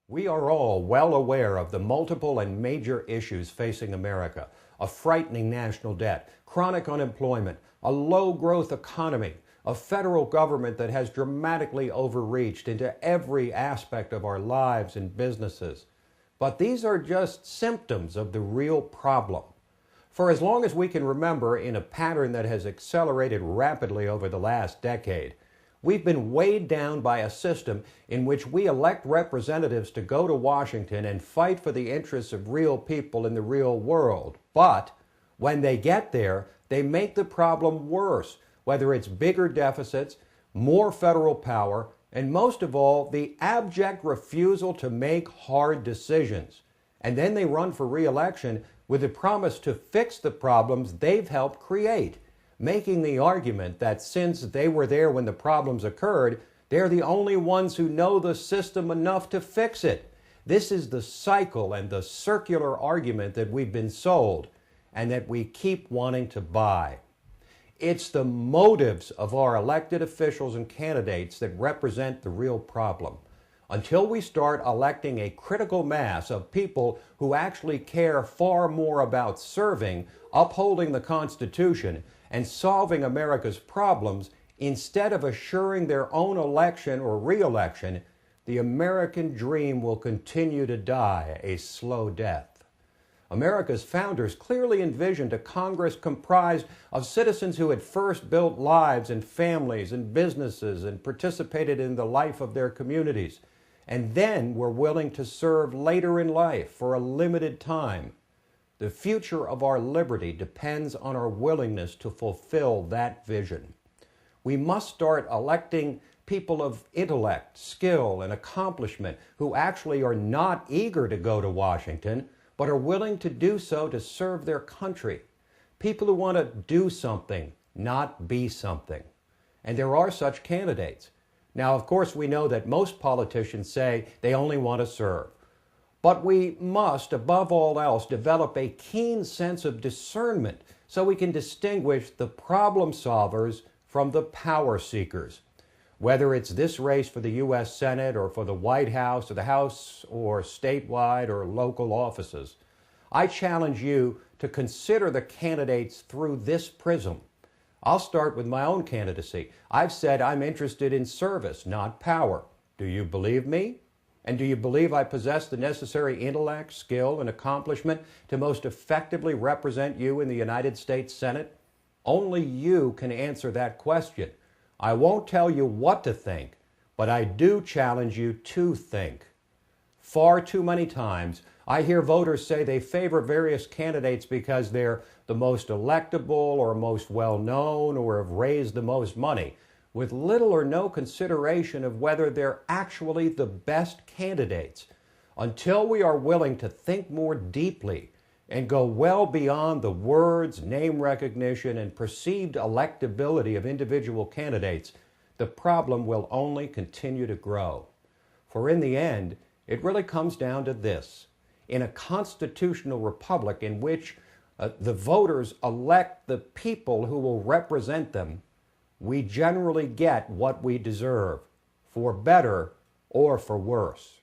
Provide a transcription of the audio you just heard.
We are all well aware of the multiple and major issues facing America: a frightening national debt, chronic unemployment, a low growth economy, a federal government that has dramatically overreached into every aspect of our lives and businesses. But these are just symptoms of the real problem. For as long as we can remember, in a pattern that has accelerated rapidly over the last decade, we've been weighed down by a system in which we elect representatives to go to Washington and fight for the interests of real people in the real world. But when they get there, they make the problem worse, whether it's bigger deficits, more federal power, and most of all, the abject refusal to make hard decisions. And then they run for re-election with the promise to fix the problems they've helped create, making the argument that since they were there when the problems occurred, they're the only ones who know the system enough to fix it. This is the cycle and the circular argument that we've been sold and that we keep wanting to buy. It's the motives of our elected officials and candidates that represent the real problem. Until we start electing a critical mass of people who actually care far more about serving, upholding the Constitution, and solving America's problems instead of assuring their own election or re-election, the American dream will continue to die a slow death. America's founders clearly envisioned a Congress comprised of citizens who had first built lives and families and businesses and participated in the life of their communities, and then were willing to serve later in life for a limited time. The future of our liberty depends on our willingness to fulfill that vision. We must start electing people of intellect, skill, and accomplishment who actually are not eager to go to Washington, but are willing to do so to serve their country. People who want to do something, not be something. And there are such candidates. Now, of course, we know that most politicians say they only want to serve. But we must, above all else, develop a keen sense of discernment so we can distinguish the problem solvers from the power seekers. Whether it's this race for the U.S. Senate or for the White House or the House or statewide or local offices, I challenge you to consider the candidates through this prism. I'll start with my own candidacy. I've said I'm interested in service, not power. Do you believe me? And do you believe I possess the necessary intellect, skill, and accomplishment to most effectively represent you in the United States Senate? Only you can answer that question. I won't tell you what to think, but I do challenge you to think. Far too many times, I hear voters say they favor various candidates because they're the most electable or most well-known or have raised the most money, with little or no consideration of whether they're actually the best candidates. Until we are willing to think more deeply and go well beyond the words, name recognition, and perceived electability of individual candidates, the problem will only continue to grow. For in the end, it really comes down to this. In a constitutional republic in which the voters elect the people who will represent them, we generally get what we deserve, for better or for worse.